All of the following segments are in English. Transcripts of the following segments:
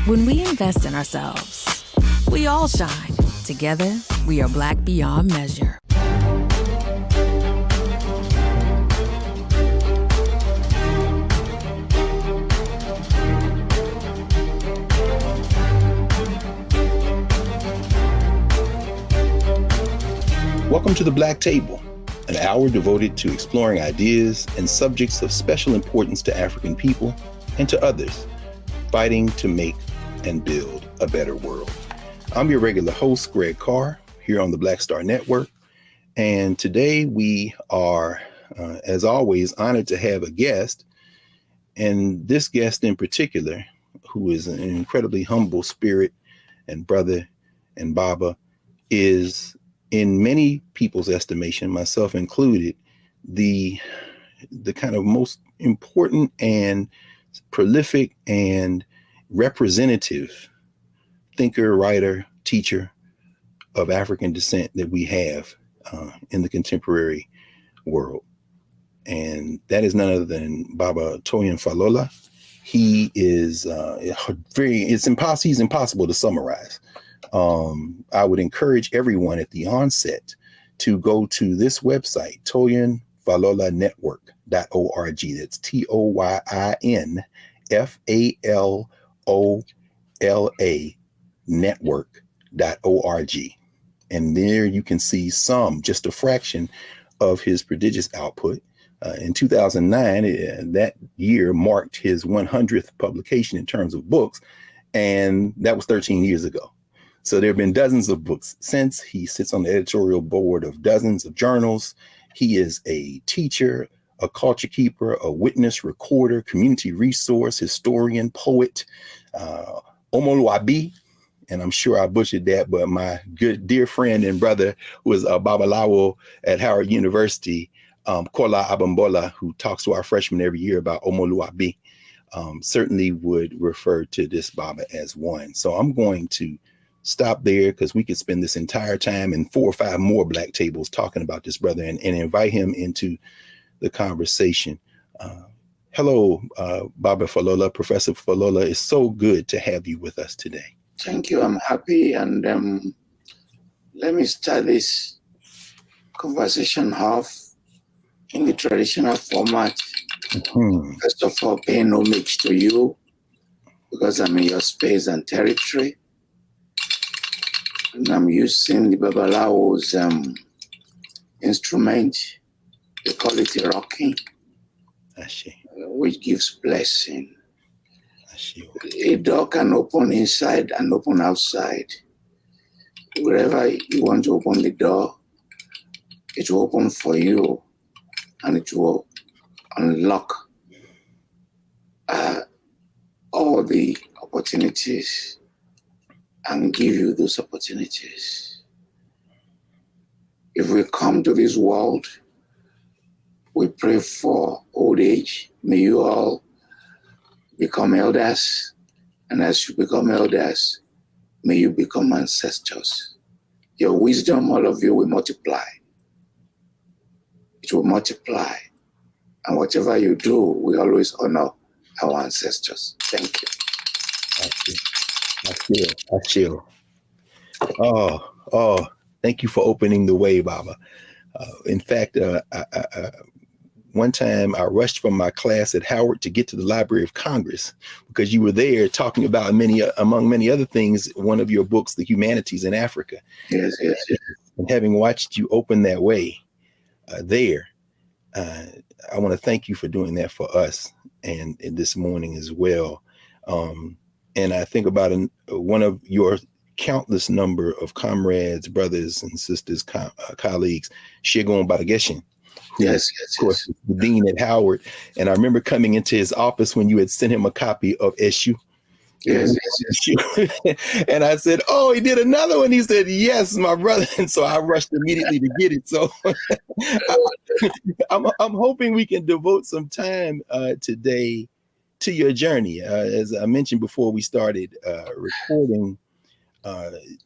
When we invest in ourselves, we all shine. Together, we are Black beyond measure. Welcome to the Black Table, an hour devoted to exploring ideas and subjects of special importance to African people and to others, fighting to make and build a better world. I'm your regular host, Greg Carr, here on the Black Star Network. And today we are, as always, honored to have a guest. And this guest in particular, who is an incredibly humble spirit and brother and Baba, is, in many people's estimation, myself included, the kind of most important and prolific and representative thinker, writer, teacher of African descent that we have in the contemporary world. And that is none other than Baba Toyin Falola. He is he's impossible to summarize. I would encourage everyone at the onset to go to this website, toyinfalolanetwork.org. That's TOYINFALOLA network.org. And there you can see just a fraction of his prodigious output. In 2009, that year marked his 100th publication in terms of books, and that was 13 years ago. So there have been dozens of books since. He sits on the editorial board of dozens of journals. He is a teacher, a culture keeper, a witness, recorder, community resource, historian, poet, Omoluabi, and I'm sure I butchered that, but my good dear friend and brother who is Babalawo at Howard University, Kola Abambola, who talks to our freshmen every year about Omoluabi, certainly would refer to this Baba as one. So I'm going to stop there because we could spend this entire time and 4 or 5 more black tables talking about this brother and invite him into the conversation. Hello, Baba Falola, Professor Falola. It's so good to have you with us today. Thank you. I'm happy. And let me start this conversation off in the traditional format. Mm-hmm. First of all, paying homage to you because I'm in your space and territory. And I'm using the Babalawo's instrument. They call it a rocking, which gives blessing. A door can open inside and open outside. Wherever you want to open the door, it will open for you and it will unlock all the opportunities and give you those opportunities. If we come to this world, we pray for old age. May you all become elders. And as you become elders, may you become ancestors. Your wisdom, all of you, will multiply. It will multiply. And whatever you do, we always honor our ancestors. Thank you. I feel. Oh, thank you for opening the way, Baba. In fact, one time I rushed from my class at Howard to get to the Library of Congress because you were there talking about among many other things, one of your books, The Humanities in Africa. Yes. And having watched you open that way there, I want to thank you for doing that for us and this morning as well. And I think about one of your countless number of comrades, brothers and sisters, colleagues, Shegun Badageshin. Yes. Of course, the dean at Howard. And I remember coming into his office when you had sent him a copy of Eshu. Yes. And I said, oh, he did another one. He said, yes, my brother. And so I rushed immediately to get it. So I'm hoping we can devote some time today to your journey. As I mentioned before we started recording,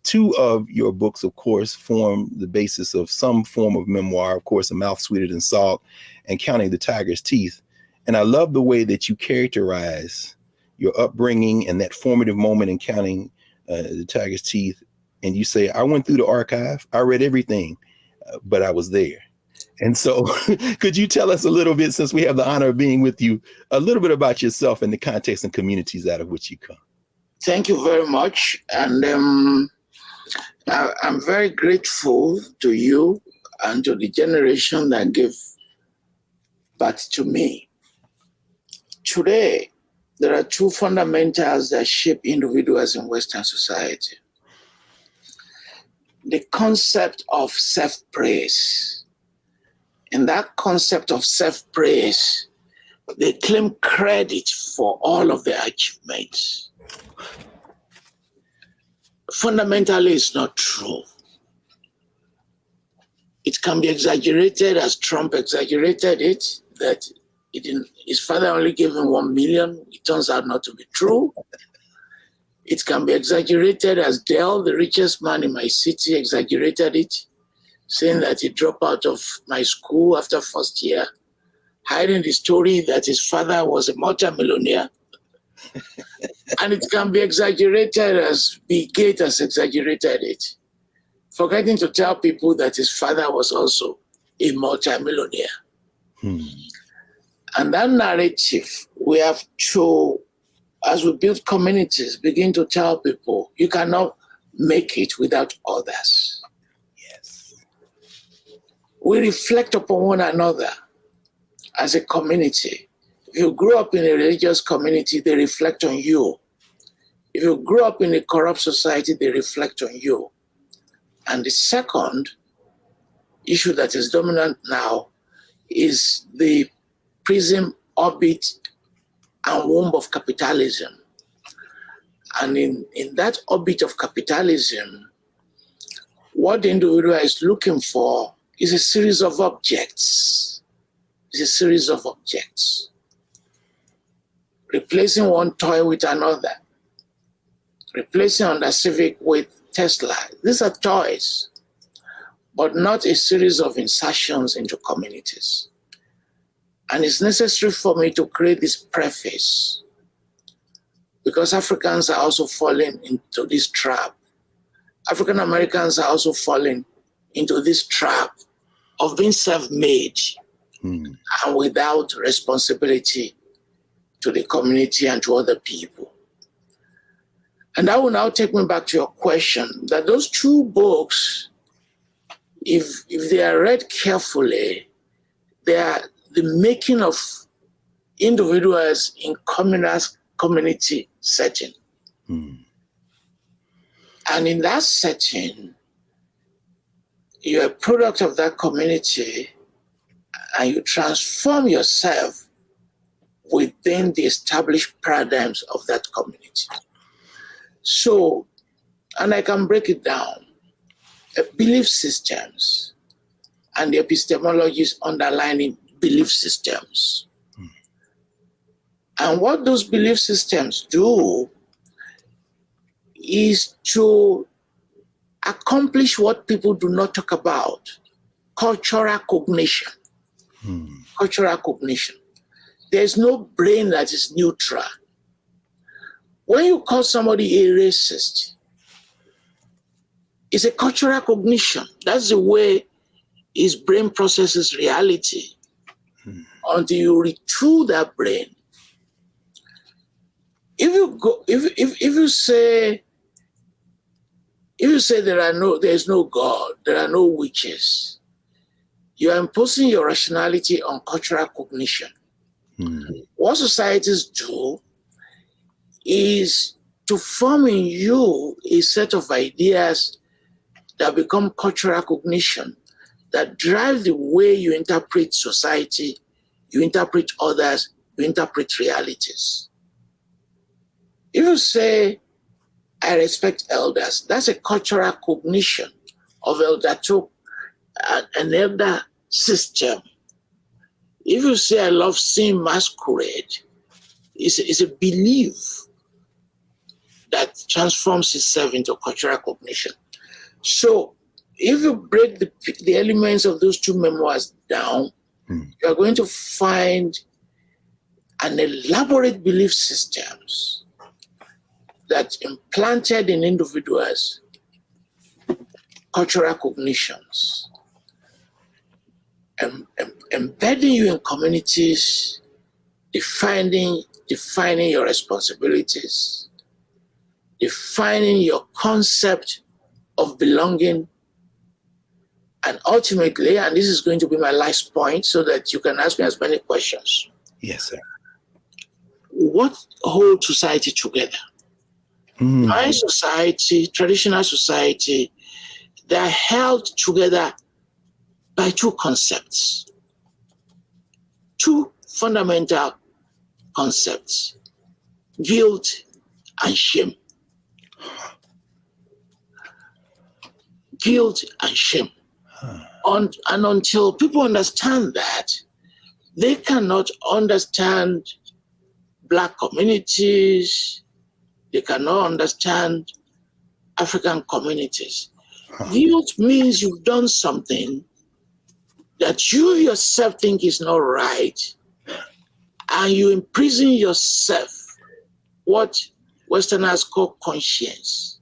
2 of your books, of course, form the basis of some form of memoir. Of course, A Mouth Sweeter Than Salt and Counting the Tiger's Teeth. And I love the way that you characterize your upbringing and that formative moment in Counting the Tiger's Teeth. And you say, I went through the archive. I read everything, but I was there. And so could you tell us a little bit, since we have the honor of being with you, a little bit about yourself and the context and communities out of which you come? Thank you very much. And I'm very grateful to you and to the generation that gave birth to me. Today, there are 2 fundamentals that shape individuals in Western society. The concept of self-praise. In that concept of self-praise, they claim credit for all of their achievements. Fundamentally, it's not true. It can be exaggerated, as Trump exaggerated it, that his father only gave him 1 million. It turns out not to be true. It can be exaggerated, as Dell, the richest man in my city, exaggerated it, saying that he dropped out of my school after first year, hiding the story that his father was a multimillionaire. And it can be exaggerated, as Bill Gates has exaggerated it, forgetting to tell people that his father was also a multimillionaire. And that narrative, we have to, as we build communities, begin to tell people, you cannot make it without others. Yes. We reflect upon one another as a community. If you grow up in a religious community, they reflect on you. If you grow up in a corrupt society, they reflect on you. And the second issue that is dominant now is the prism, orbit, and womb of capitalism. And in that orbit of capitalism, what the individual is looking for is a series of objects. It's a series of objects. Replacing one toy with another. Replacing Honda Civic with Tesla. These are toys, but not a series of insertions into communities. And it's necessary for me to create this preface because Africans are also falling into this trap. African Americans are also falling into this trap of being self-made and without responsibility to the community and to other people. And that will now take me back to your question, that those two books, if they are read carefully, they are the making of individuals in community setting. And in that setting, you're a product of that community and you transform yourself within the established paradigms of that community. So, and I can break it down, belief systems and the epistemologies underlining belief systems. And what those belief systems do is to accomplish what people do not talk about, cultural cognition. Cultural cognition. There's no brain that is neutral. When you call somebody a racist, it's a cultural cognition. That's the way his brain processes reality. Until you retool that brain. If you say there is no God, there are no witches, you are imposing your rationality on cultural cognition. What societies do is to form in you a set of ideas that become cultural cognition, that drive the way you interpret society, you interpret others, you interpret realities. If you say, I respect elders, that's a cultural cognition of eldership, an elder system. If you say, I love seeing masquerade, it's a belief that transforms itself into cultural cognition. So if you break the elements of those two memoirs down, you are going to find an elaborate belief systems that implanted in individuals cultural cognitions, embedding you in communities, defining your responsibilities, defining your concept of belonging, and ultimately, and this is going to be my last point so that you can ask me as many questions. Yes, sir. What holds society together? My society, traditional society, they are held together by two concepts, two fundamental concepts, guilt and shame. Guilt and shame. And until people understand that, they cannot understand Black communities, they cannot understand African communities. Guilt means you've done something that you yourself think is not right, and you imprison yourself, what Westerners call conscience.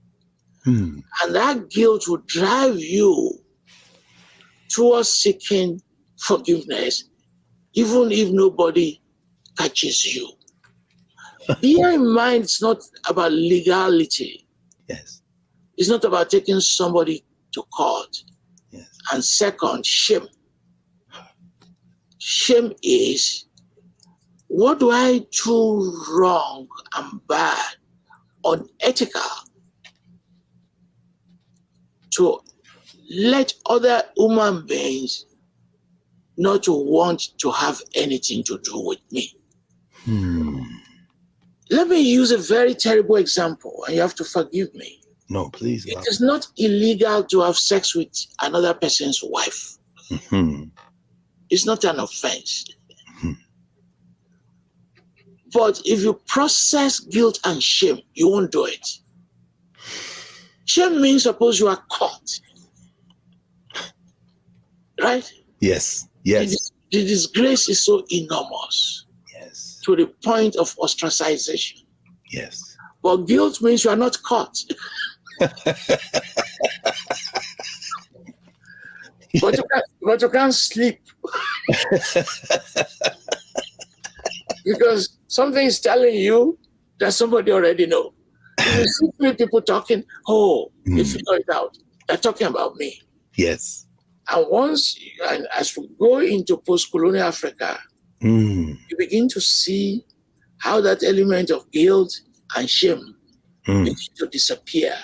And that guilt will drive you towards seeking forgiveness, even if nobody catches you. Bear in mind, it's not about legality. Yes. It's not about taking somebody to court. Yes. And second, shame. shame is, what do I do wrong and bad, unethical, to let other human beings not to want to have anything to do with me? Let me use a very terrible example, and you have to forgive me. No, please. It is not illegal to have sex with another person's wife. It's not an offense. But if you process guilt and shame, you won't do it. Shame means suppose you are caught. Right? Yes. Yes. The disgrace is so enormous. Yes. To the point of ostracization. Yes. But guilt means you are not caught. But you can't sleep. Because something is telling you that somebody already know. You see people talking, they figure it out. They're talking about me. Yes. And as we go into post-colonial Africa, you begin to see how that element of guilt and shame begin to disappear.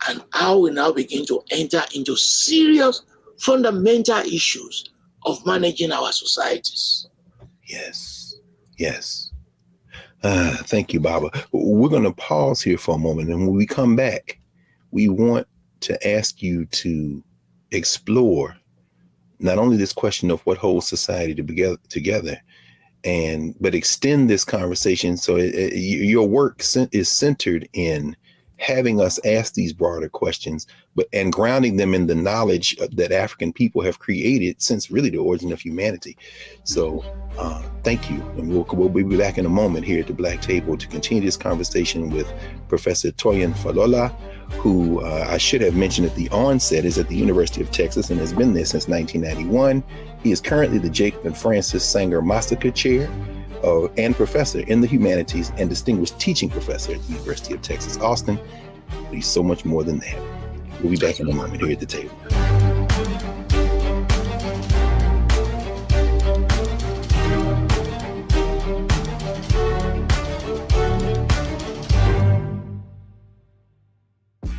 And how we now begin to enter into serious fundamental issues of managing our societies. Yes. Yes. Thank you, Baba. We're going to pause here for a moment. And when we come back, we want to ask you to explore not only this question of what holds society together, but extend this conversation. So your work is centered in having us ask these broader questions, and grounding them in the knowledge that African people have created since really the origin of humanity. So thank you. And we'll be back in a moment here at the Black Table to continue this conversation with Professor Toyin Falola, who I should have mentioned at the onset is at the University of Texas and has been there since 1991. He is currently the Jacob and Francis Sanger Massacre Chair and professor in the humanities and distinguished teaching professor at the University of Texas, Austin. But he's so much more than that. We'll be back in a moment here at the table.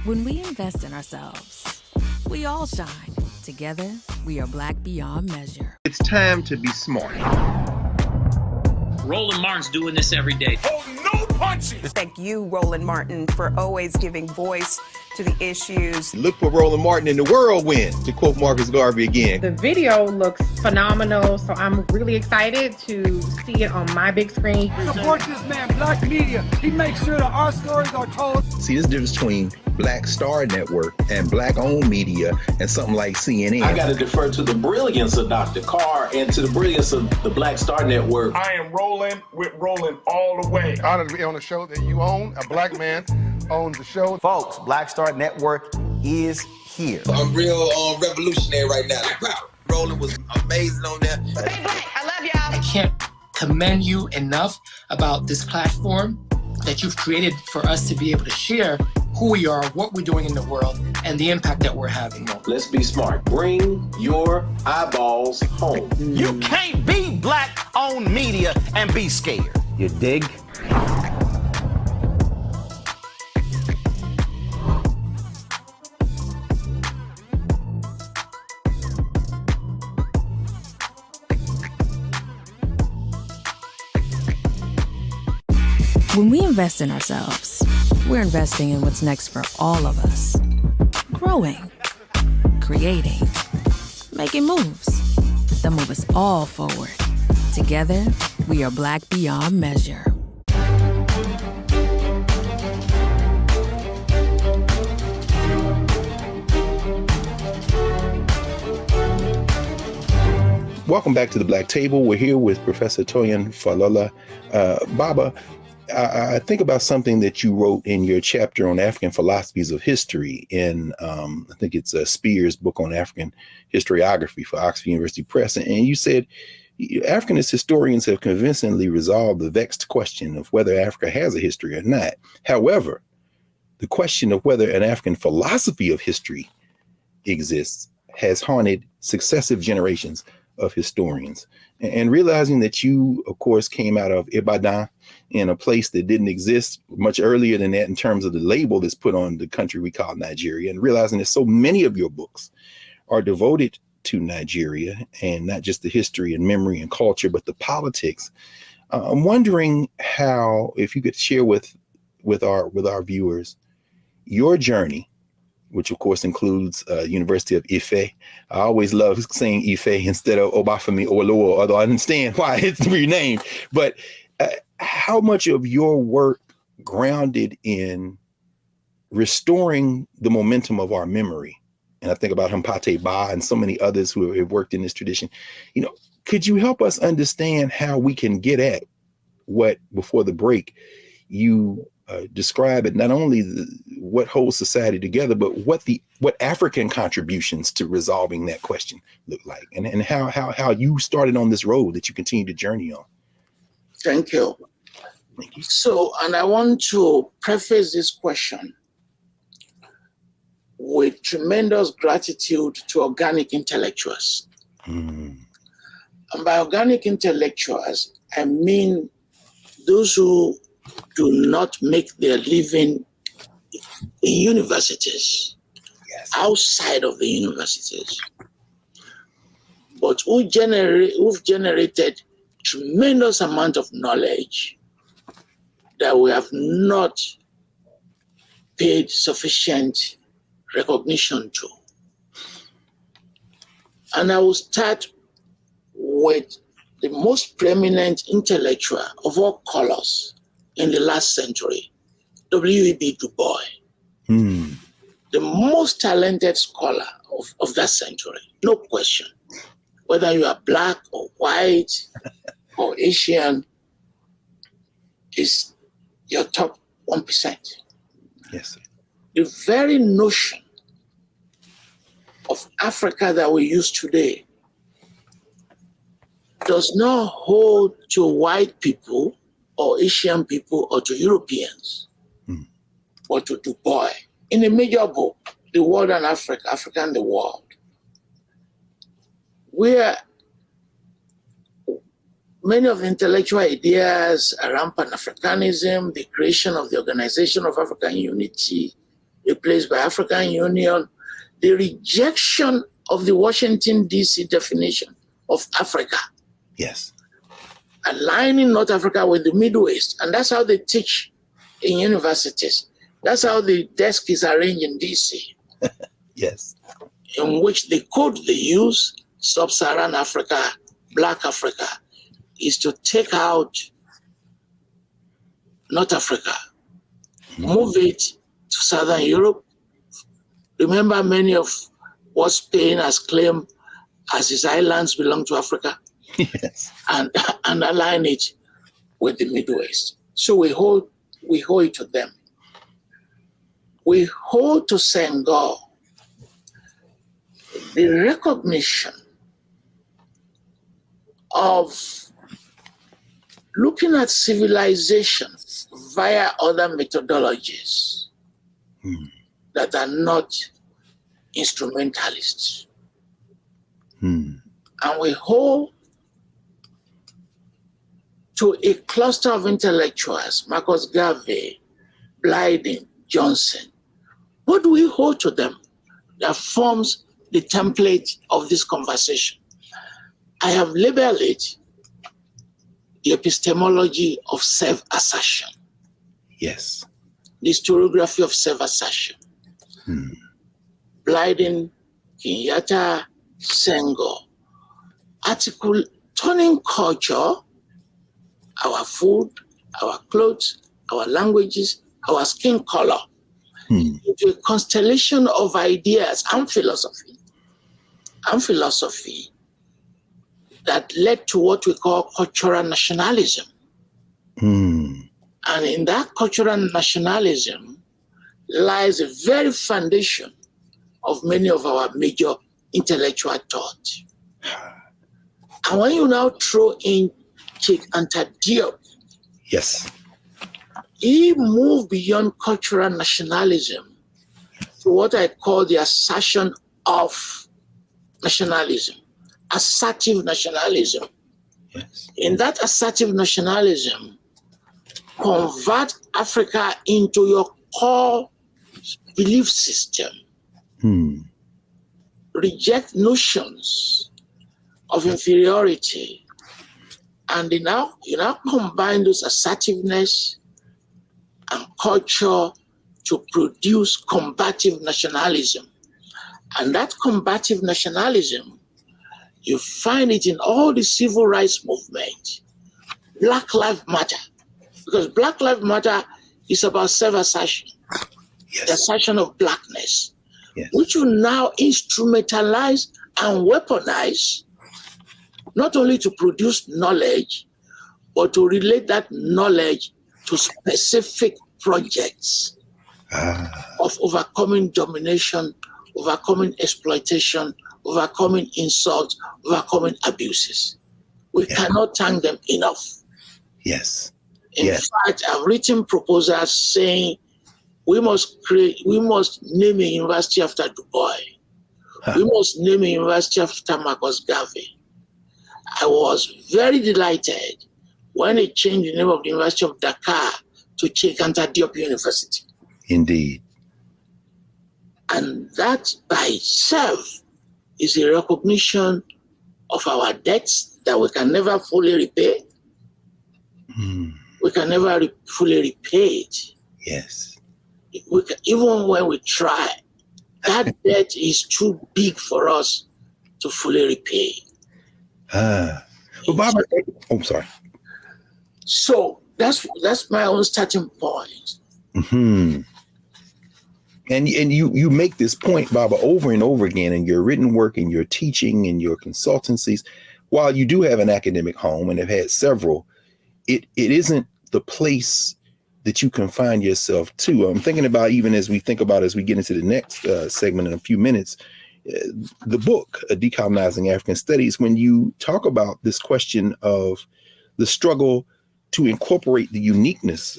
When we invest in ourselves, we all shine. Together, we are Black beyond measure. It's time to be smart. Roland Martin's doing this every day. Oh, no punches! Thank you, Roland Martin, for always giving voice to the issues. Look for Roland Martin in the whirlwind, to quote Marcus Garvey again. The video looks phenomenal, so I'm really excited to see it on my big screen. Support this man, Black Media. He makes sure that our stories are told. See, there's a difference between Black Star Network and Black-owned media and something like CNN. I got to defer to the brilliance of Dr. Carr and to the brilliance of the Black Star Network. I am rolling with Roland all the way. Honored to be on a show that you own. A Black man owns the show. Folks, Black Star Network is here. I'm real revolutionary right now. Roland was amazing on there. Stay Black. I love y'all. I can't commend you enough about this platform that you've created for us to be able to share who we are, what we're doing in the world, and the impact that we're having. Let's be smart. Bring your eyeballs home. You can't be Black-owned media and be scared. You dig? When we invest in ourselves, we're investing in what's next for all of us. Growing, creating, making moves that move us all forward. Together, we are Black beyond measure. Welcome back to the Black Table. We're here with Professor Toyin Falola. Baba, I think about something that you wrote in your chapter on African philosophies of history in, I think it's Spear's book on African historiography for Oxford University Press. And you said, Africanist historians have convincingly resolved the vexed question of whether Africa has a history or not. However, the question of whether an African philosophy of history exists has haunted successive generations of historians, and realizing that you, of course, came out of Ibadan, in a place that didn't exist much earlier than that in terms of the label that's put on the country we call Nigeria, and realizing that so many of your books are devoted to Nigeria, and not just the history and memory and culture, but the politics. I'm wondering how, if you could share with our viewers your journey, which of course includes University of Ife. I always love saying Ife instead of Obafemi Awolowo, although I understand why it's renamed. But how much of your work grounded in restoring the momentum of our memory? And I think about Hampate Ba and so many others who have worked in this tradition. You know, could you help us understand how we can get at what, before the break, you describe it, not only what holds society together, but what African contributions to resolving that question look like, and how you started on this road that you continue to journey on. Thank you. Thank you. So, and I want to preface this question with tremendous gratitude to organic intellectuals. And by organic intellectuals, I mean those who do not make their living in universities, outside of the universities, but who've generated tremendous amount of knowledge that we have not paid sufficient recognition to. And I will start with the most preeminent intellectual of all colors in the last century, W.E.B. Du Bois, the most talented scholar of that century, no question. Whether you are black or white or Asian, is your top 1%. Yes, sir. The very notion of Africa that we use today does not hold to white people or Asian people or to Europeans, but to Du Bois. In a major book, The World and Africa, Africa and the World, where many of the intellectual ideas around Pan-Africanism, the creation of the Organization of African Unity, replaced by African Union, the rejection of the Washington, D.C. definition of Africa. Yes. Aligning North Africa with the Middle East. And that's how they teach in universities. That's how the desk is arranged in D.C. Yes. In which the code they use, Sub-Saharan Africa, Black Africa, is to take out North Africa, move it to Southern Europe. Remember, many of what Spain has claimed as his islands belong to Africa. Yes. And align it with the Middle East. So we hold it to them. We hold to Senghor the recognition of looking at civilization via other methodologies that are not instrumentalists. And we hold to a cluster of intellectuals, Marcus Garvey, Blyden, Johnson. What do we hold to them that forms the template of this conversation? I have labeled it the epistemology of self-assertion. Yes. The historiography of self-assertion. Blyden, Kenyatta, Senghor. Article turning culture, our food, our clothes, our languages, our skin color, into a constellation of ideas and philosophy that led to what we call cultural nationalism. And in that cultural nationalism lies a very foundation of many of our major intellectual thought. And when you now throw in Cheikh Anta Diop, yes, he moved beyond cultural nationalism to what I call the assertion of nationalism. assertive nationalism. Yes. In that assertive nationalism, convert Africa into your core belief system. Reject notions of inferiority. And you now combine those assertiveness and culture to produce combative nationalism. And that combative nationalism, you find it in all the civil rights movement. Black Lives Matter. Because Black Lives Matter is about self-assertion. The assertion of blackness, which you now instrumentalize and weaponize, not only to produce knowledge, but to relate that knowledge to specific projects of overcoming domination, overcoming exploitation, overcoming insults, overcoming abuses. We cannot thank them enough. Yes. In fact, I've written proposals saying we must name a university after Du Bois. We must name a university after Marcus Garvey. I was very delighted when they changed the name of the University of Dakar to Cheikh Anta Diop University. Indeed. And that by itself is a recognition of our debts that we can never fully repay. We can never fully repay it. Yes. Even when we try, that debt is too big for us to fully repay. Well, Baba, I'm sorry. So that's my own starting point. And you make this point, Baba, over and over again in your written work and your teaching and your consultancies. While you do have an academic home and have had several, it isn't the place that you confine yourself to. I'm thinking about, even as we get into the next segment in a few minutes, the book, Decolonizing African Studies, when you talk about this question of the struggle to incorporate the uniqueness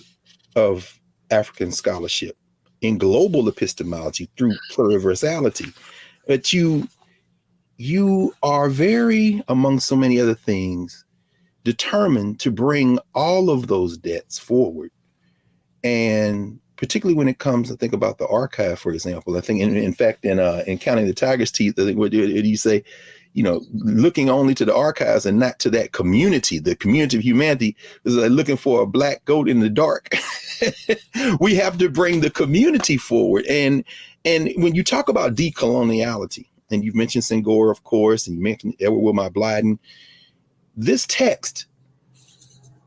of African scholarship in global epistemology through pluriversality. But you are very, among so many other things, determined to bring all of those debts forward. And particularly when it comes to think about the archive, for example, I think in fact, in Counting the Tiger's Teeth, I think what you say, looking only to the archives and not to that community, the community of humanity, is like looking for a black goat in the dark. We have to bring the community forward. And when you talk about decoloniality, and you've mentioned Senghor, of course, and you mentioned Edward Wilmot Blyden, this text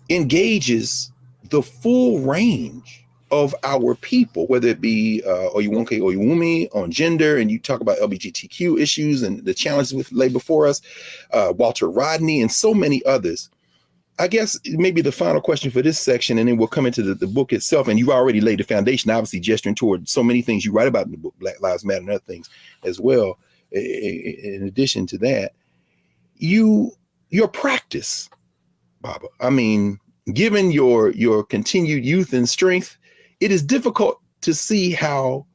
engages the full range of our people, whether it be Oyewonke Oyewumi on gender, and you talk about LGBTQ issues and the challenges which lay before us, Walter Rodney, and so many others. I guess maybe the final question for this section, and then we'll come into the book itself. And you've already laid the foundation, obviously gesturing toward so many things you write about in the book, Black Lives Matter and other things as well. In addition to that, your practice, Baba, I mean, given your continued youth and strength, it is difficult to see how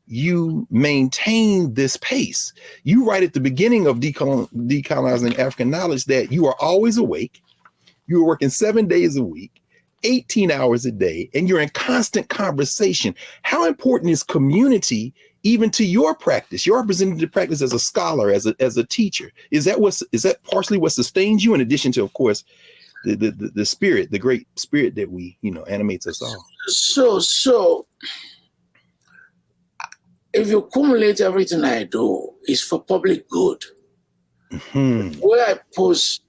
you maintain this pace. You write at the beginning of Decolonizing African Knowledge that you are always awake, you are working 7 days a week, 18 hours a day, and you're in constant conversation. How important is community even to your practice, your representative practice as a scholar, as a teacher? Is that partially what sustains you, in addition to, of course, the spirit, the great spirit that we, animates us all? So if you accumulate everything I do, it's for public good. Where I pose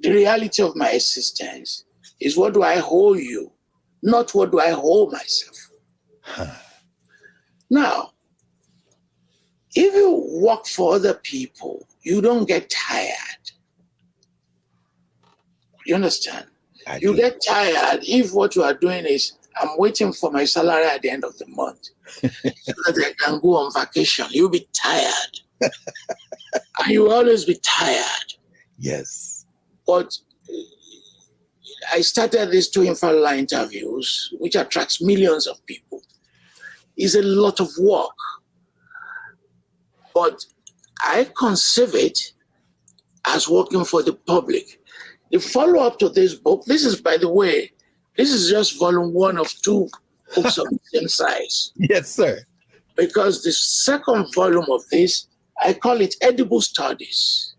the reality of my existence is, what do I hold you, not what do I hold myself. Now, if you work for other people, you don't get tired. You understand? You get tired if what you are doing is, I'm waiting for my salary at the end of the month so that I can go on vacation. You'll be tired. And you will always be tired. Yes. But I started these Toyin Falola interviews, which attracts millions of people. It's a lot of work. But I conceive it as working for the public. The follow-up to this book, this is, by the way, this is just volume 1 of 2 books of the same size. Yes, sir. Because the second volume of this, I call it Edible Studies.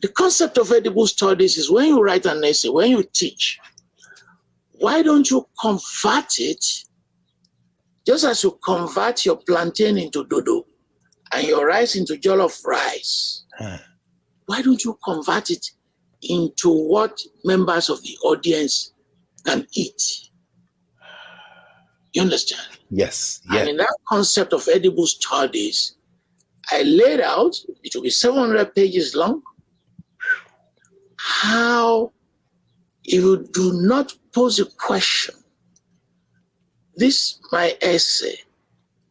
The concept of edible studies is when you write an essay, when you teach, why don't you convert it, just as you convert your plantain into dodo and your rice into jollof rice, why don't you convert it into what members of the audience can eat? You understand? Yes. And in that concept of edible studies, I laid out, it will be 700 pages long, how if you do not pose a question, this my essay,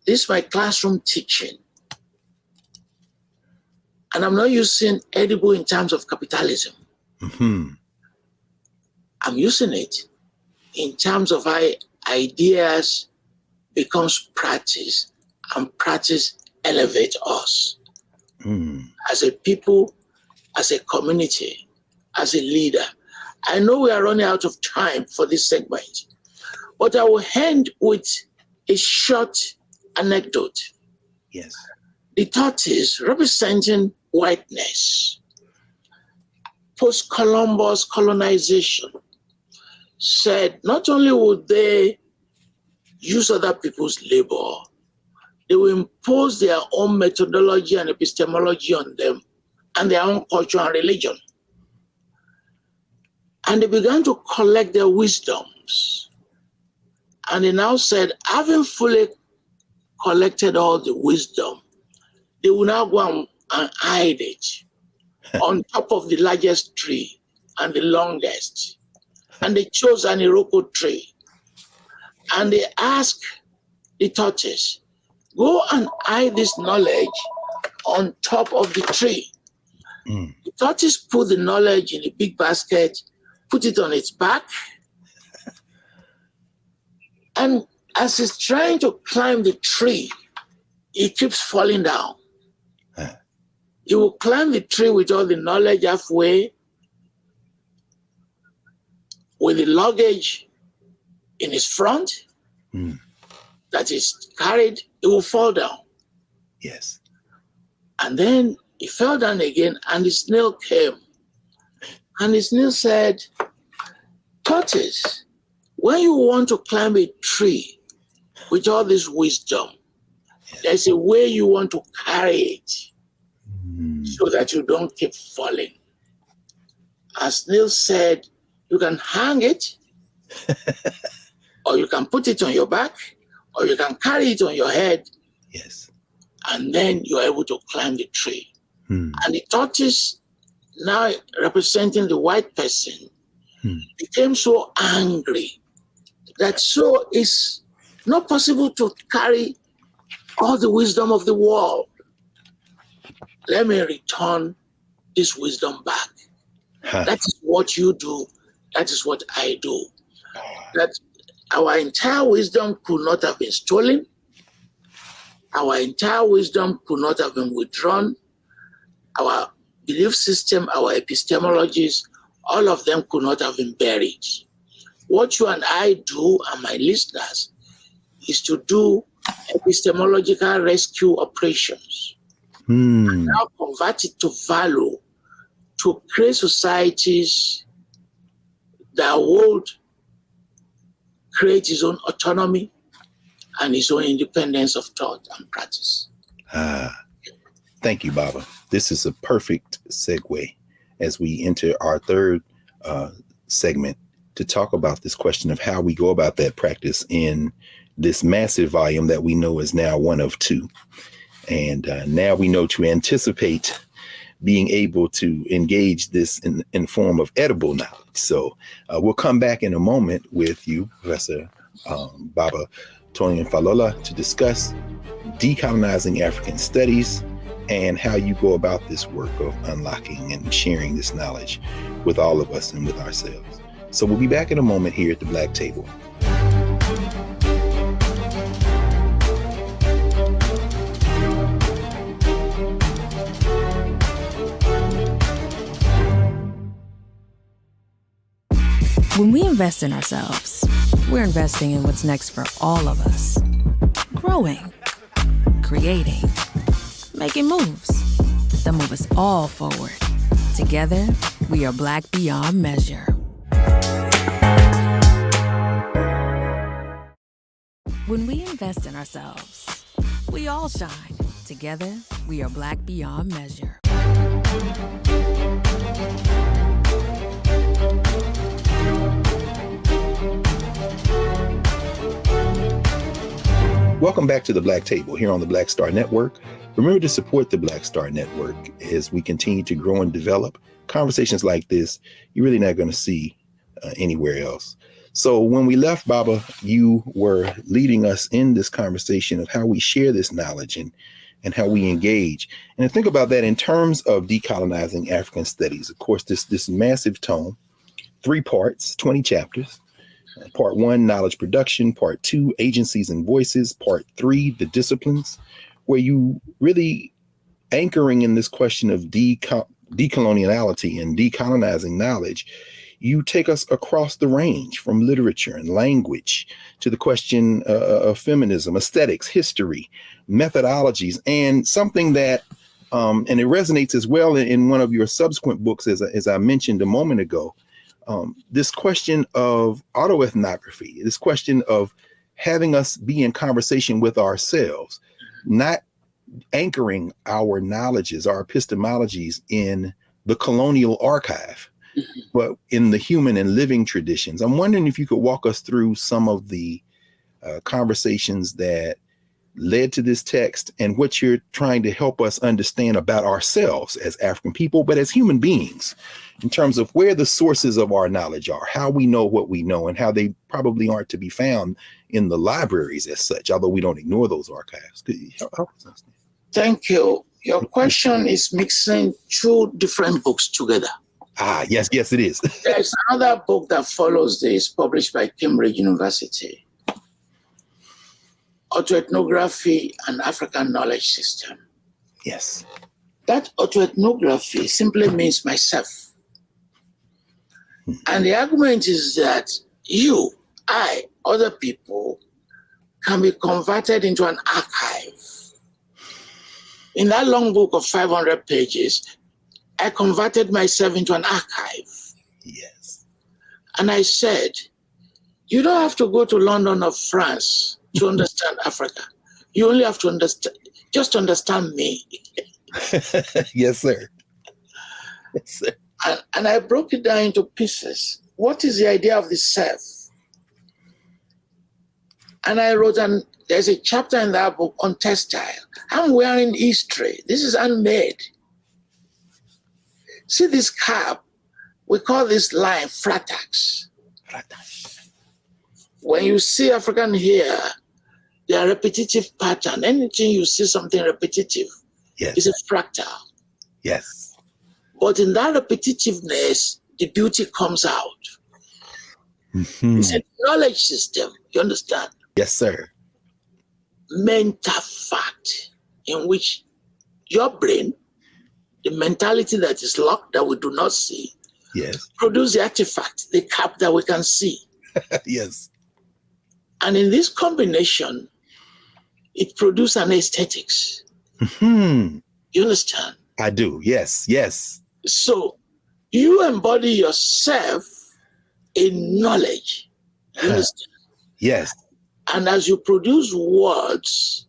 this my classroom teaching, and I'm not using edible in terms of capitalism. I'm using it in terms of how ideas becomes practice, and practice elevates us as a people, as a community, as a leader. I know we are running out of time for this segment, but I will end with a short anecdote. Yes. The tortoise representing whiteness, post-Columbus colonization, said not only would they use other people's labor, they will impose their own methodology and epistemology on them and their own culture and religion. And they began to collect their wisdoms. And they now said, having fully collected all the wisdom, they will now go and hide it on top of the largest tree and the longest. And they chose an Iroko tree. And they asked the tortoise, go and hide this knowledge on top of the tree. The tortoise put the knowledge in a big basket, put it on its back, and as it's trying to climb the tree, it keeps falling down. He will climb the tree with all the knowledge halfway, with the luggage in his front that is carried, it will fall down. Yes. And then he fell down again, and the snail came. And the snail said, tortoise, when you want to climb a tree with all this wisdom, there's a way you want to carry it so that you don't keep falling. As snail said, you can hang it, or you can put it on your back, or you can carry it on your head. Yes. And then you're able to climb the tree. And the tortoise, now representing the white person, became so angry that so it's not possible to carry all the wisdom of the world. Let me return this wisdom back. That is what you do. That is what I do. That our entire wisdom could not have been stolen. Our entire wisdom could not have been withdrawn. Our belief system, our epistemologies, all of them could not have been buried. What you and I do, and my listeners, is to do epistemological rescue operations. And now convert it to value, to create societies that would create its own autonomy and its own independence of thought and practice. Thank you, Baba. This is a perfect segue as we enter our third segment to talk about this question of how we go about that practice in this massive volume that we know is now one of 2. And now we know to anticipate being able to engage this in form of edible knowledge. So we'll come back in a moment with you, Professor Baba Toyin Falola, to discuss Decolonizing African Studies and how you go about this work of unlocking and sharing this knowledge with all of us and with ourselves. So we'll be back in a moment here at the Black Table. When we invest in ourselves, we're investing in what's next for all of us. Growing, creating, making moves that move us all forward. Together, we are Black beyond measure. When we invest in ourselves, we all shine. Together, we are Black beyond measure. Welcome back to the Black Table here on the Black Star Network. Remember to support the Black Star Network as we continue to grow and develop. Conversations like this, you're really not going to see anywhere else. So when we left, Baba, you were leading us in this conversation of how we share this knowledge and how we engage. And think about that in terms of decolonizing African studies. Of course, this massive tome, 3 parts, 20 chapters. Part 1, knowledge production. Part 2, agencies and voices. Part 3, the disciplines, where you really anchoring in this question of decoloniality and decolonizing knowledge. You take us across the range from literature and language to the question of feminism, aesthetics, history, methodologies, and something that, and it resonates as well in one of your subsequent books, as I mentioned a moment ago, this question of autoethnography, this question of having us be in conversation with ourselves, not anchoring our knowledges, our epistemologies in the colonial archive, but in the human and living traditions. I'm wondering if you could walk us through some of the conversations that led to this text and what you're trying to help us understand about ourselves as African people, but as human beings, in terms of where the sources of our knowledge are, how we know what we know, and how they probably aren't to be found in the libraries as such, although we don't ignore those archives. Could you help us understand? Thank you. Your question is mixing 2 different books together. Ah, yes, it is. There's another book that follows this, published by Cambridge University, Autoethnography and African Knowledge System. Yes. That autoethnography simply means myself. And the argument is that you, I, other people can be converted into an archive. In that long book of 500 pages, I converted myself into an archive. Yes. And I said, you don't have to go to London or France to understand Africa. You only have to understand me. Yes, sir. Yes, sir. And I broke it down into pieces. What is the idea of the self? And I wrote, and there's a chapter in that book on textile. I'm wearing history. This is handmade. See this cap? We call this line fratax. When you see African hair, they are repetitive pattern. Anything you see something repetitive, yes, is a fractal. Yes. But in that repetitiveness, the beauty comes out. Mm-hmm. It's a knowledge system, you understand? Yes, sir. Mental fact in which your brain, the mentality that is locked that we do not see, yes, produce the artifact, the cap that we can see. Yes. And in this combination, it produces an aesthetics. Mm-hmm. You understand? I do. Yes. Yes. So you embody yourself in knowledge. You understand? Yes. And as you produce words,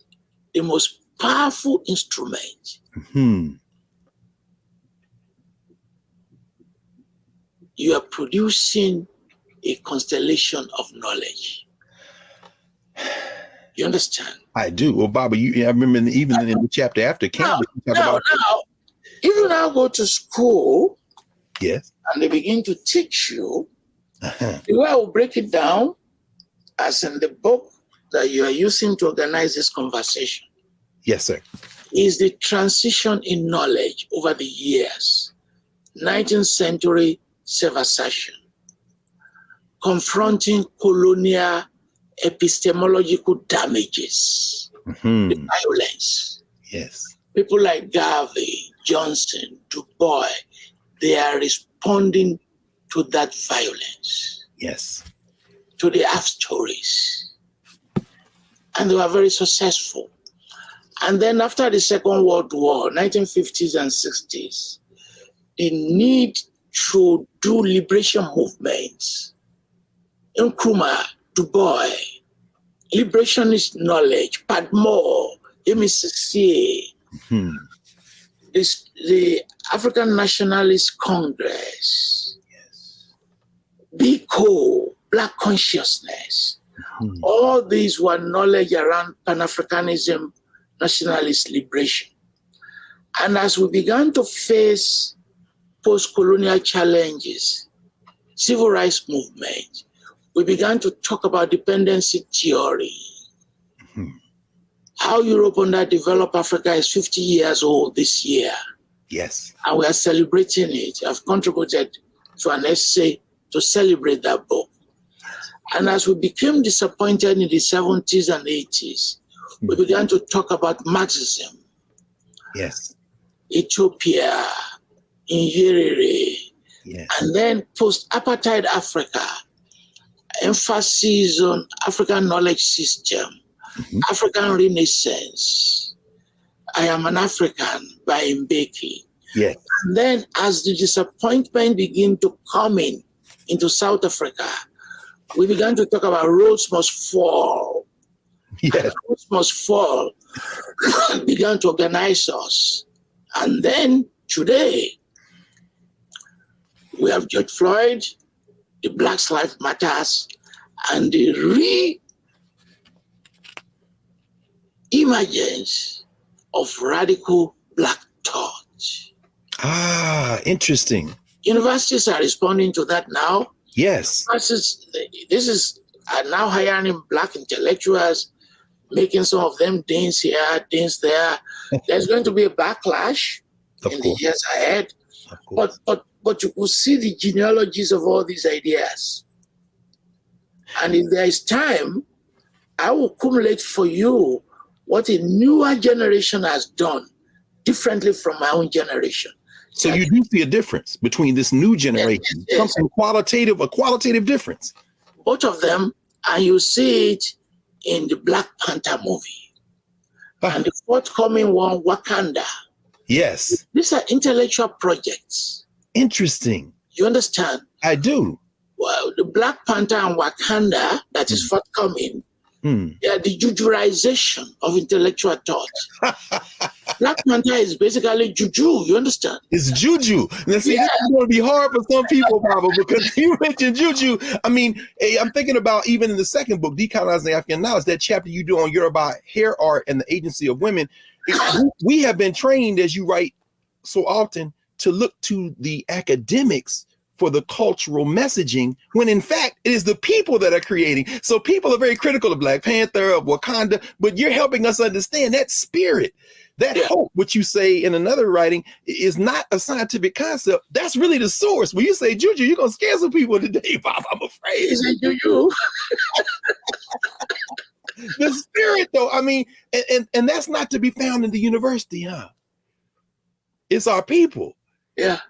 the most powerful instrument, you are producing a constellation of knowledge. You understand? I do. Well, Baba, I remember even in the chapter after Cambridge, now, if you now go to school, yes, and they begin to teach you, the way I will break it down, as in the book that you are using to organize this conversation. Yes, sir. Is the transition in knowledge over the years. 19th century self-assertion, confronting colonial epistemological damages, the violence. Yes. People like Garvey, Johnson, Du Bois, they are responding to that violence. Yes. to the half stories. And they were very successful. And then after the Second World War, 1950s and 60s, the need to do liberation movements, Nkrumah, Du Bois, liberationist knowledge, Padmore, MCCA, the African Nationalist Congress, BICO, Black Consciousness. All these were knowledge around Pan-Africanism, nationalist liberation. And as we began to face post-colonial challenges, civil rights movement, we began to talk about dependency theory. How Europe underdeveloped Africa is 50 years old this year. Yes. And we are celebrating it. I've contributed to an essay to celebrate that book. And as we became disappointed in the 70s and 80s, we began to talk about Marxism. Yes. Ethiopia, Nyerere, yes. And then post-apartheid Africa, emphasis on African knowledge system, African Renaissance. I Am an African by Mbeki. Yes. And then as the disappointment began to come into South Africa, we began to talk about roads must fall. Yes. Roads must fall began to organize us. And then today, we have George Floyd, the Black Lives Matters, and the re-emergence of radical Black thought. Ah, interesting. Universities are responding to that now. Yes. This is now hiring Black intellectuals, making some of them deans here, deans there. There's going to be a backlash in the years ahead. But you will see the genealogies of all these ideas. And if there is time, I will accumulate for you what a newer generation has done differently from my own generation. So you do see a difference between this new generation, something qualitative, a qualitative difference. Both of them, and you see it in the Black Panther movie. And the forthcoming one, Wakanda. Yes. These are intellectual projects. Interesting. You understand? I do. Well, the Black Panther and Wakanda that is forthcoming, they are the jujuization of intellectual thought. Black Panther is basically juju, you understand? It's juju. Now see, this is going to be hard for some people, Pablo, because you mentioned juju. I mean, I'm thinking about even in the second book, Decolonizing African Knowledge, that chapter you do on Yoruba hair art and the agency of women. We have been trained, as you write so often, to look to the academics for the cultural messaging, when in fact it is the people that are creating. So people are very critical of Black Panther, of Wakanda, but you're helping us understand that spirit, that hope, which you say in another writing, is not a scientific concept. That's really the source. When you say juju, you're gonna scare some people today, Bob, I'm afraid. Is it juju? The spirit, though, I mean, and that's not to be found in the university, huh? It's our people. Yeah.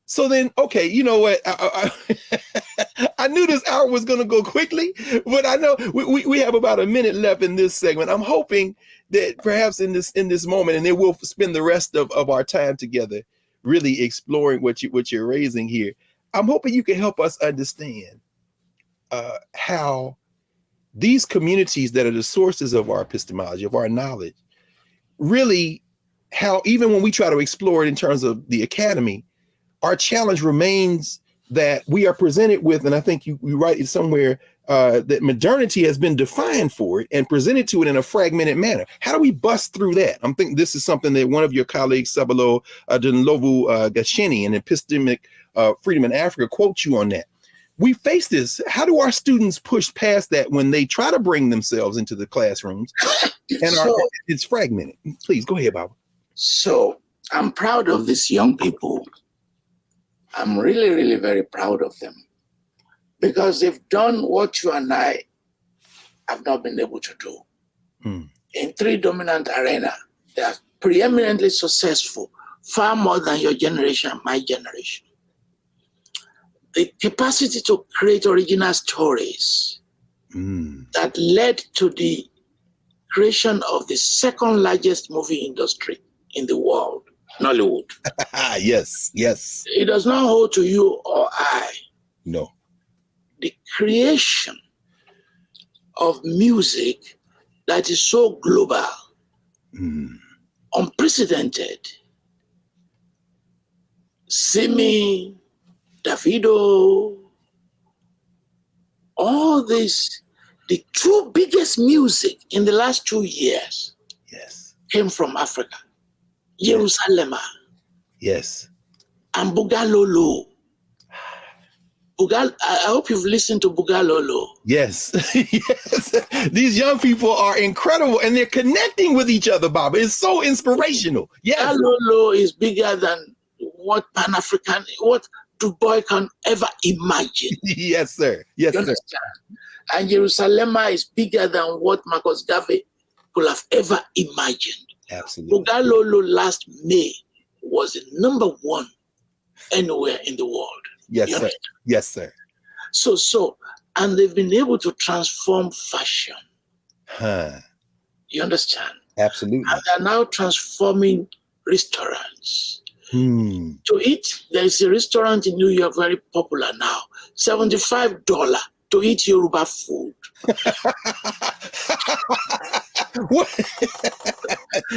So then, okay, you know what? I knew this hour was going to go quickly, but I know we have about a minute left in this segment. I'm hoping that perhaps in this moment, and then we'll spend the rest of our time together, really exploring what you're raising here. I'm hoping you can help us understand how these communities that are the sources of our epistemology, of our knowledge, really, how even when we try to explore it in terms of the academy, our challenge remains that we are presented with, and I think you write it somewhere, that modernity has been defined for it and presented to it in a fragmented manner. How do we bust through that? I'm thinking this is something that one of your colleagues, Sabalo Dunlovu Gasheni, in Epistemic Freedom in Africa, quotes you on that. We face this. How do our students push past that when they try to bring themselves into the classrooms and it's fragmented? Please go ahead, Bob. So I'm proud of these young people. I'm really, really very proud of them because they've done what you and I have not been able to do. In three dominant arenas, they are preeminently successful, far more than your generation, my generation. the capacity to create original stories that led to the creation of the second largest movie industry in the world, Nollywood. Yes, yes. It does not hold to you or I. No. The creation of music that is so global, unprecedented. Simi, Davido, all this, the two biggest music in the last 2 years came from Africa. Jerusalem. Yes. And Bugalolo. I hope you've listened to Bugalolo. Yes. Yes. These young people are incredible and they're connecting with each other, Bob. It's so inspirational. Yes. Bugalolo is bigger than what Pan-African, what Du Bois can ever imagine. Yes, sir. Yes, sir. And Jerusalem is bigger than what Marcus Garvey could have ever imagined. Absolutely. Bugalolo last May was the #1 anywhere in the world. Yes, sir. Yes, sir. So, and they've been able to transform fashion. You understand? Absolutely. And they're now transforming restaurants. To eat, there is a restaurant in New York very popular now, $75 to eat Yoruba food. What?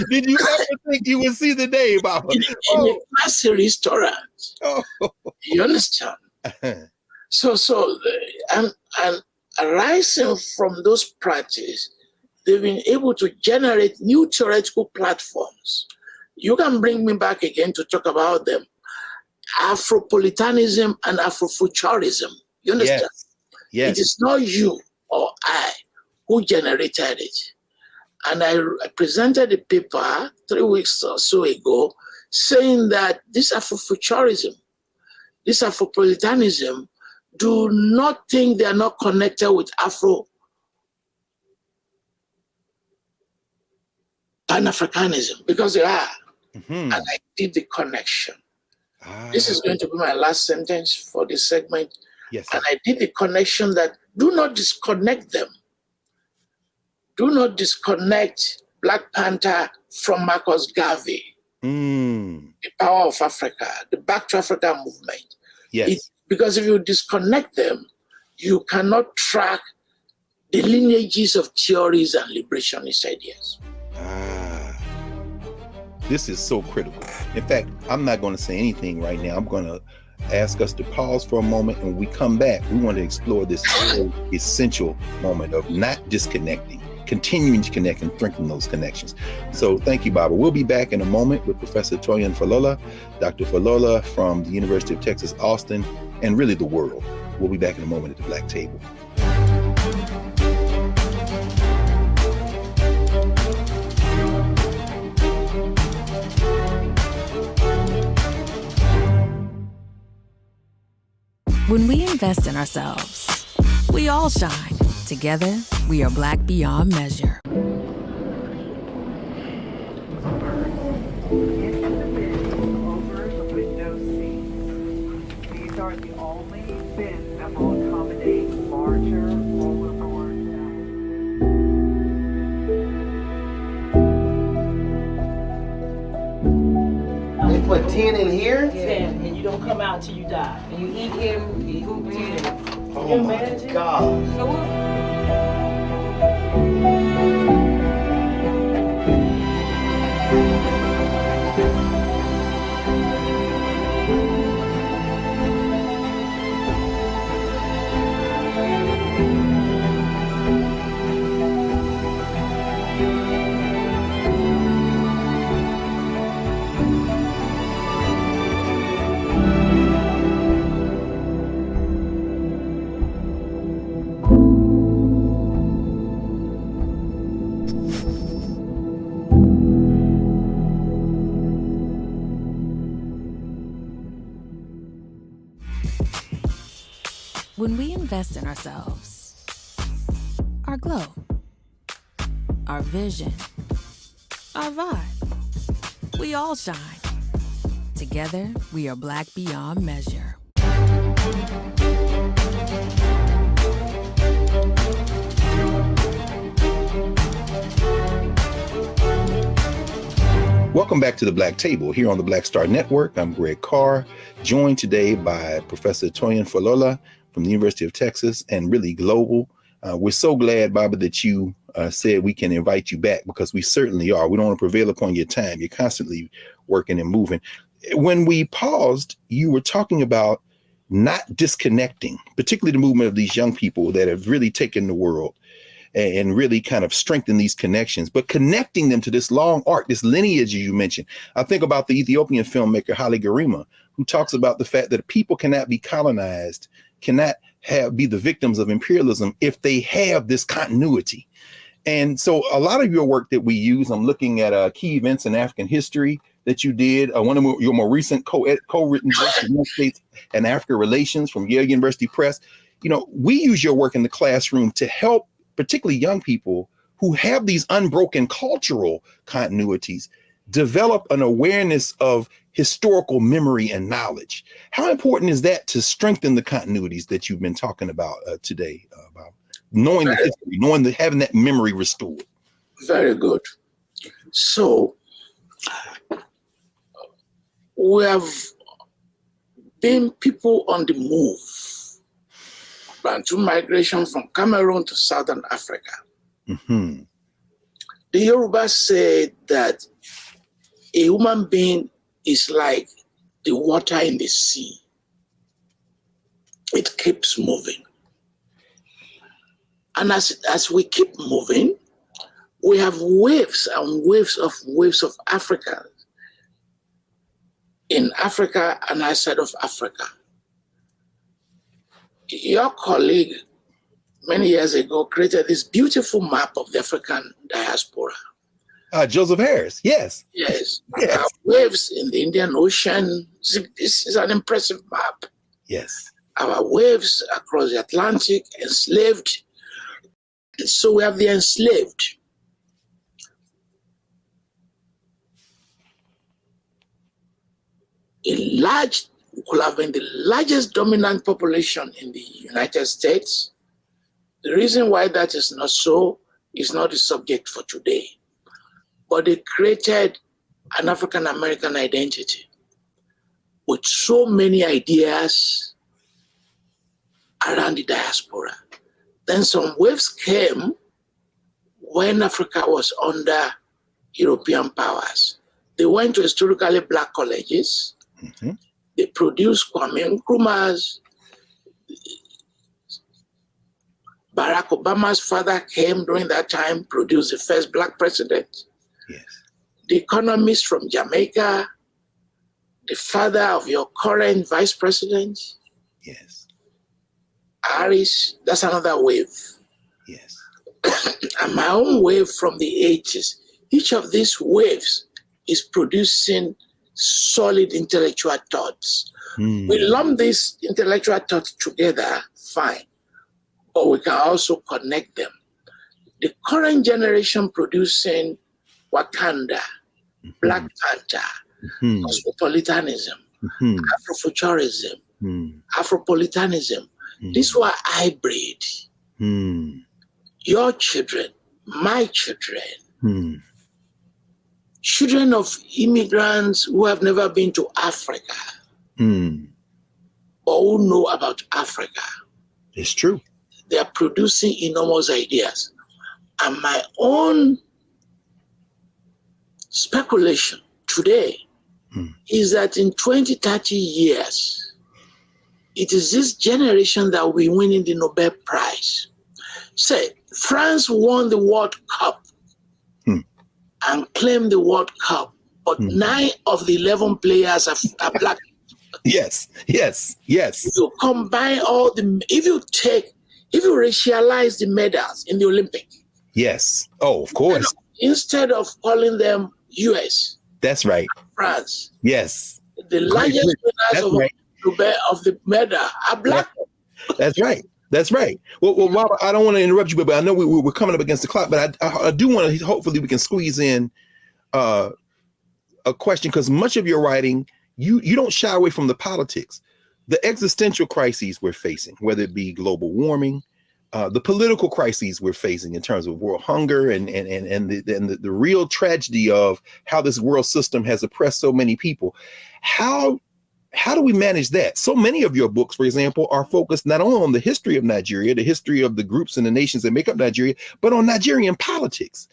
Did you ever think you would see the day, Baba? In a classy restaurant. You understand? So, and arising from those practices, they've been able to generate new theoretical platforms. You can bring me back again to talk about them. Afropolitanism and Afrofuturism. You understand? Yes. It is not you or I who generated it. And I presented a paper 3 weeks or so ago saying that this Afrofuturism, this Afropolitanism, do not think they are not connected with Pan-Africanism, because they are. And I did the connection. This is going to be my last sentence for this segment. Yes, and I did the connection that do not disconnect them. Do not disconnect Black Panther from Marcus Garvey. The power of Africa, the Back to Africa movement. Yes. Because if you disconnect them, you cannot track the lineages of theories and liberationist ideas. This is so critical. In fact, I'm not going to say anything right now. I'm going to ask us to pause for a moment, and when we come back, we want to explore this very essential moment of not disconnecting, continuing to connect and strengthen those connections. So thank you, Baba. We'll be back in a moment with Professor Toyin Falola, Dr. Falola from the University of Texas, Austin, and really the world. We'll be back in a moment at the Black Table. When we invest in ourselves, we all shine. Together, we are Black beyond measure. Over the window seats. These are the only bins that will accommodate larger rollerboard. They put 10 in here? 10, and you don't come out till you die. And you eat him, you eat 10. Oh my God. So what? When we invest in ourselves, our glow, our vision, our vibe, we all shine. Together, we are Black beyond measure. Welcome back to the Black Table here on the Black Star Network. I'm Greg Carr, joined today by Professor Toyin Falola from the University of Texas and Really Global. We're so glad, Baba, that you said we can invite you back, because we certainly are. We don't want to prevail upon your time. You're constantly working and moving. When we paused, you were talking about not disconnecting, particularly the movement of these young people that have really taken the world and really kind of strengthen these connections, but connecting them to this long arc, this lineage you mentioned. I think about the Ethiopian filmmaker Haile Gerima, who talks about the fact that people cannot be colonized, cannot be the victims of imperialism if they have this continuity. And so a lot of your work that we use, I'm looking at key events in African history that you did. One of your more recent co-written books, United States and Africa Relations from Yale University Press. You know, we use your work in the classroom to help particularly young people who have these unbroken cultural continuities develop an awareness of historical memory and knowledge. How important is that to strengthen the continuities that you've been talking about today, Bob? Knowing the history, having that memory restored. Very good. So we have been people on the move. Bantu migration from Cameroon to Southern Africa. Mm-hmm. The Yoruba say that a human being is like the water in the sea. It keeps moving. And as we keep moving, we have waves and waves of Africans in Africa and outside of Africa. Your colleague many years ago created this beautiful map of the African diaspora. Joseph Harris, yes. Yes. Yes. Our waves in the Indian Ocean. This is an impressive map. Yes. Our waves across the Atlantic, enslaved. So we have the enslaved. Could have been the largest dominant population in the United States. The reason why that is not so is not the subject for today. But they created an African American identity with so many ideas around the diaspora. Then some waves came when Africa was under European powers. They went to historically black colleges. Mm-hmm. They produced Kwame Nkrumah's. Barack Obama's father came during that time, produced the first black president. Yes. The economist from Jamaica, the father of your current vice president. Yes. Harris, that's another wave. Yes. And my own wave from the 80s. Each of these waves is producing solid intellectual thoughts. We lump these intellectual thoughts together, fine, but we can also connect them. The current generation producing Wakanda, Black Panther, cosmopolitanism, Afrofuturism, Afropolitanism. These were hybrid. Your children, my children, children of immigrants who have never been to Africa or who know about Africa. It's true. They are producing enormous ideas. And my own speculation today is that in 20, 30 years, it is this generation that will be winning the Nobel Prize. Say, France won the World Cup and claimed the World Cup, but 9 of the 11 players are black. Yes, yes, yes. You combine all if you racialize the medals in the Olympic. Yes. Oh, of course. Instead of calling them US. That's right. France. Yes. The largest winners of the medal are black. That's right. That's right. Well, Robert, I don't want to interrupt you, but I know we're coming up against the clock, but I do want to, hopefully we can squeeze in a question, because much of your writing, you don't shy away from the politics. the existential crises we're facing, whether it be global warming, the political crises we're facing in terms of world hunger and the real tragedy of how this world system has oppressed so many people. How do we manage that? So many of your books, for example, are focused not only on the history of Nigeria, the history of the groups and the nations that make up Nigeria, but on Nigerian politics.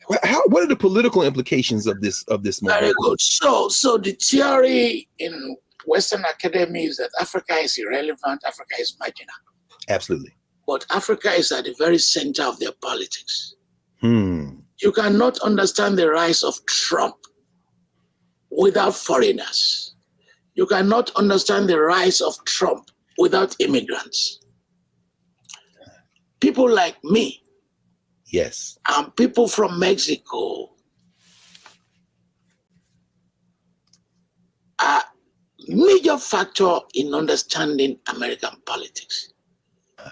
What are the political implications of this movement? Very good. So the theory in Western academy is that Africa is irrelevant, Africa is marginal. Absolutely. But Africa is at the very center of their politics. You cannot understand the rise of Trump without foreigners. You cannot understand the rise of Trump without immigrants. People like me. Yes. And people from Mexico are major factor in understanding American politics.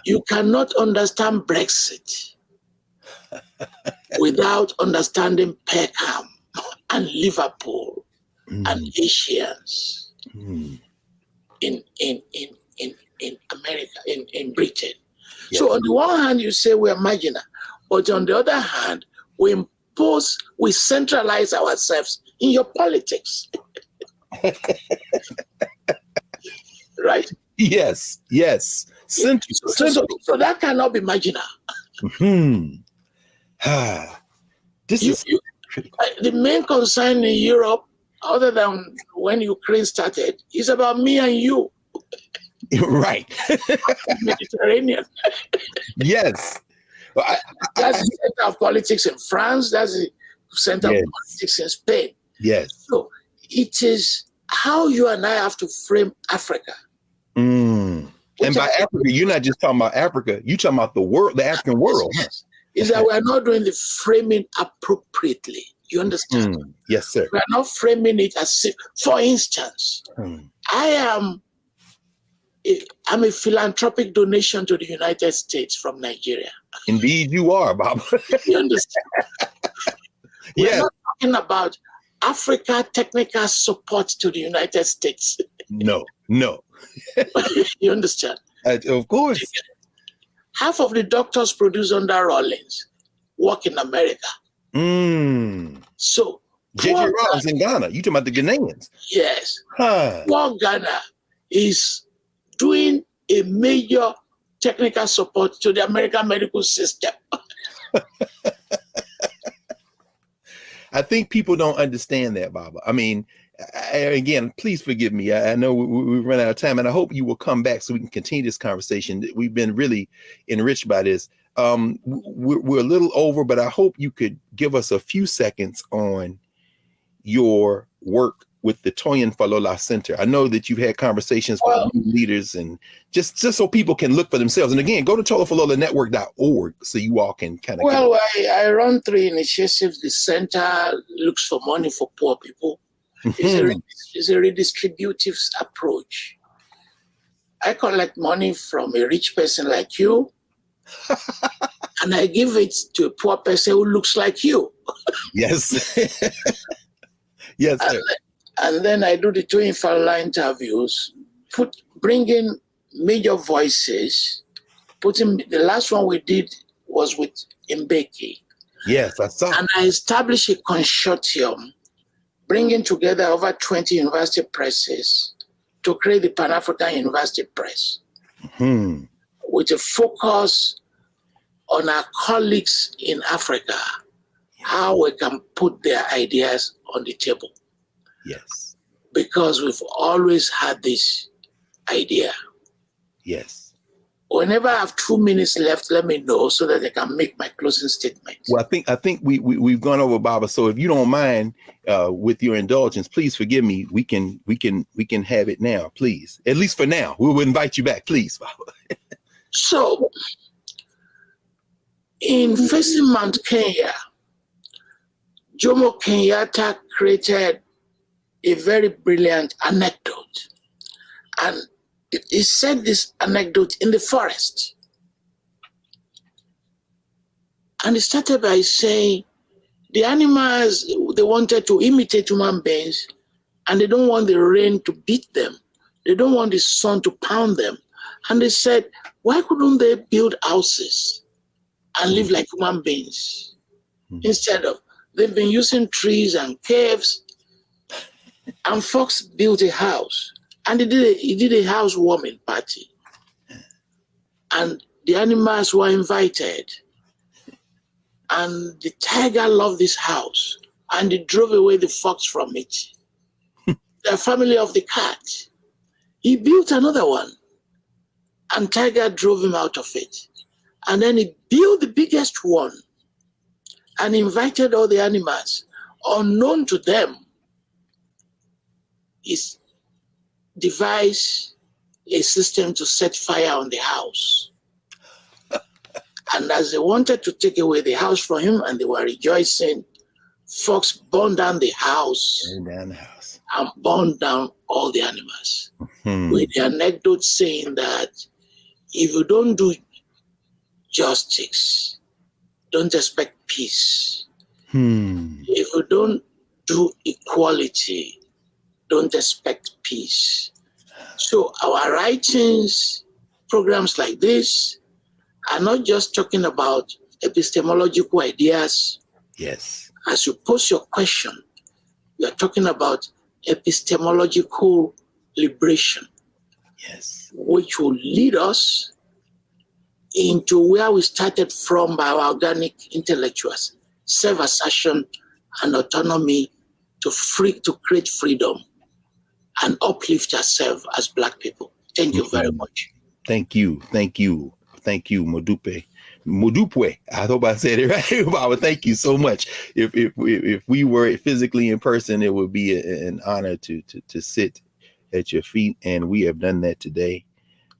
You cannot understand Brexit without understanding Peckham and Liverpool and Asians in America, in Britain. Yes. So on the one hand, you say we're marginal, but on the other hand, we centralize ourselves in your politics. Right? Yes. So that cannot be marginal. This is the main concern in Europe, other than when Ukraine started, is about me and you. Right. Mediterranean. Yes. That's the center of politics in France. That's the center of politics in Spain. Yes. So it is how you and I have to frame Africa. And by Africa, you're not just talking about Africa, you're talking about the world, the African world. Yes. Is that we are not doing the framing appropriately. You understand? Yes, sir. We are not framing it as, for instance, I'm a philanthropic donation to the United States from Nigeria. Indeed, you are, Bob. You understand? We're not talking about Africa technical support to the United States. No. You understand? Of course. Half of the doctors produced under Rawlings work in America. So J.J. Rollins in Ghana. You talking about the Ghanaians? Yes. Poor Ghana is doing a major technical support to the American medical system. I think people don't understand that, Baba. I mean, again, please forgive me. I know we run out of time, and I hope you will come back so we can continue this conversation. We've been really enriched by this. We're a little over, but I hope you could give us a few seconds on your work with the Toyin Falola Center. I know that you've had conversations with leaders, and just so people can look for themselves. And again, go to toyinfalolanetwork.org so you all can kind of. Well, I run 3 initiatives. The center looks for money for poor people. It's a redistributive approach. I collect money from a rich person like you, and I give it to a poor person who looks like you. Yes. Yes, sir. And then I do the Toyin Falola interviews, bring in major voices. The last one we did was with Mbeki. Yes, I saw. And I established a consortium, bringing together over 20 university presses to create the Pan-African University Press, with a focus on our colleagues in Africa, how we can put their ideas on the table. Yes. Because we've always had this idea. Yes. Whenever I have 2 minutes left, let me know so that I can make my closing statement. Well, I think we've gone over, Baba. So if you don't mind, with your indulgence, please forgive me. We can have it now, please. At least for now. We will invite you back, please, Baba. So, in facing Mount Kenya, Jomo Kenyatta created a very brilliant anecdote. And he said this anecdote in the forest. And he started by saying, the animals, they wanted to imitate human beings, and they don't want the rain to beat them. They don't want the sun to pound them. And they said, why couldn't they build houses and live like human beings? Instead of, they've been using trees and caves. And Fox built a house. And he did a housewarming party. And the animals were invited. And the tiger loved this house. And they drove away the fox from it. The family of the cat. He built another one. And tiger drove him out of it. And then he built the biggest one. And invited all the animals. Unknown to them, he devised a system to set fire on the house. And as they wanted to take away the house from him and they were rejoicing, Fox burned down the house. And burned down all the animals. With the anecdote saying that if you don't do justice, don't expect peace. If you don't do equality, don't expect peace. So our writings, programs like this, are not just talking about epistemological ideas. Yes. As you pose your question, you are talking about epistemological liberation. Yes. Which will lead us into where we started from by our organic intellectuals, self-assertion and autonomy to create freedom and uplift ourselves as Black people. Thank you very much. Thank you, Modupwe. I hope I said it right. Baba, thank you so much. If we were physically in person, it would be an honor to sit at your feet, and we have done that today.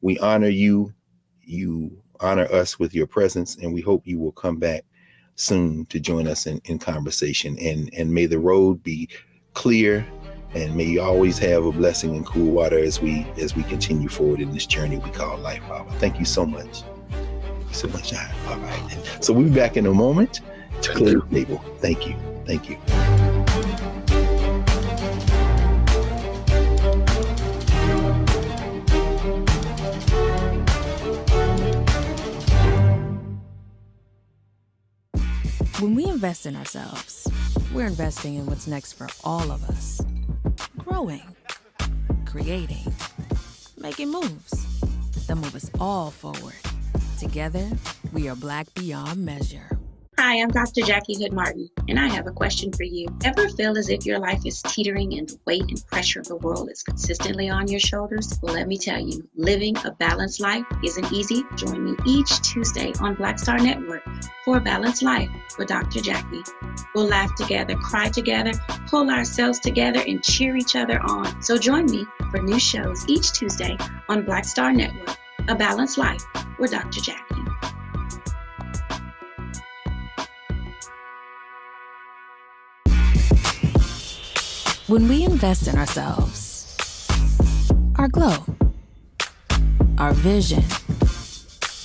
We honor you. You honor us with your presence, and we hope you will come back soon to join us in conversation. And may the road be clear, and may you always have a blessing and cool water as we continue forward in this journey we call life, Baba. Thank you so much. Thank you so much. All right. So we'll be back in a moment to clear the table. Thank you. Thank you. When we invest in ourselves, we're investing in what's next for all of us. Growing, creating, making moves that move us all forward. Together, we are Black beyond measure. Hi, I'm Dr. Jackie Hood Martin, and I have a question for you. Ever feel as if your life is teetering and the weight and pressure of the world is consistently on your shoulders? Well, let me tell you, living a balanced life isn't easy. Join me each Tuesday on Black Star Network for A Balanced Life with Dr. Jackie. We'll laugh together, cry together, pull ourselves together, and cheer each other on. So join me for new shows each Tuesday on Black Star Network, A Balanced Life with Dr. Jackie. When we invest in ourselves, our glow, our vision,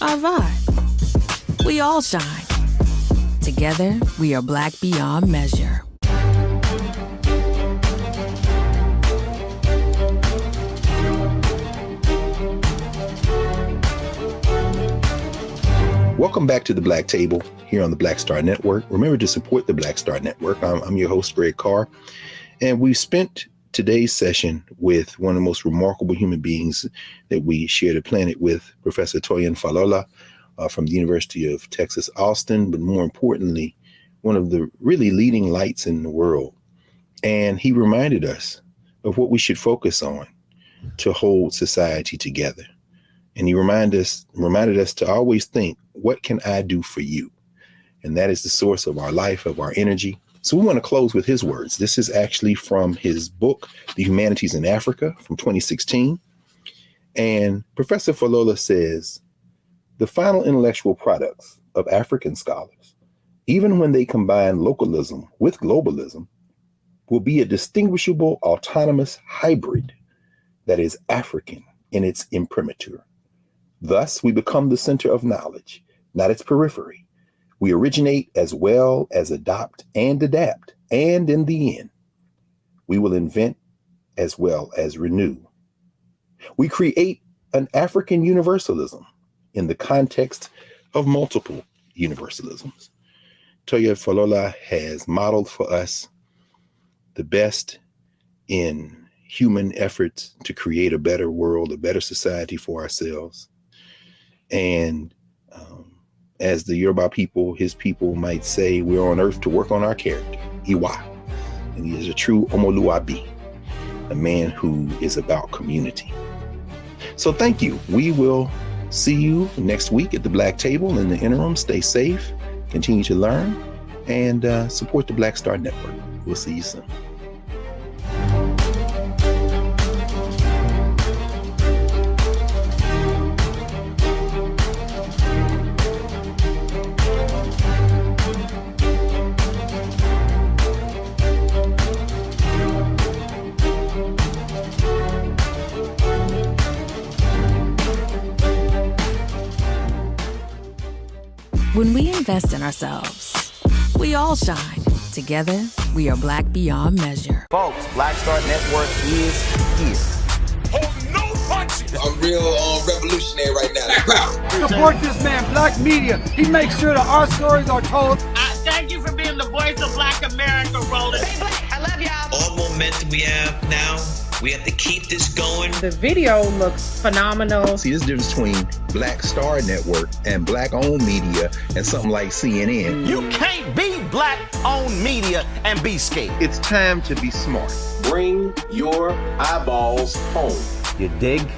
our vibe, we all shine. Together, we are Black beyond measure. Welcome back to the Black Table here on the Black Star Network. Remember to support the Black Star Network. I'm your host, Greg Carr. And we spent today's session with one of the most remarkable human beings that we share the planet with, Professor Toyin Falola from the University of Texas, Austin, but more importantly, one of the really leading lights in the world. And he reminded us of what we should focus on to hold society together. And he reminded us to always think, what can I do for you? And that is the source of our life, of our energy. So we want to close with his words. This is actually from his book, The Humanities in Africa, from 2016. And Professor Falola says, the final intellectual products of African scholars, even when they combine localism with globalism, will be a distinguishable autonomous hybrid that is African in its imprimatur. Thus, we become the center of knowledge, not its periphery. We originate as well as adopt and adapt, and in the end, we will invent as well as renew We create an African universalism in the context of multiple universalisms. Toyin Falola has modeled for us the best in human efforts to create a better world, a better society for ourselves. And as the Yoruba people, his people might say, we're on earth to work on our character, Iwa. And he is a true Omoluabi, a man who is about community. So thank you. We will see you next week at the Black Table. In the interim, stay safe, continue to learn, and support the Black Star Network. We'll see you soon. When we invest in ourselves, we all shine. Together, we are Black beyond measure. Folks, Black Star Network is here. Hold no punches. I'm real revolutionary right now. Support this man, Black Media. He makes sure that our stories are told. Thank you for being the voice of Black America, Roland. Hey, Black, I love y'all. All momentum we have now, we have to keep this going. The video looks phenomenal. See, this difference between Black Star Network and Black-owned media and something like CNN. You can't be Black-owned media and be scared. It's time to be smart. Bring your eyeballs home. You dig?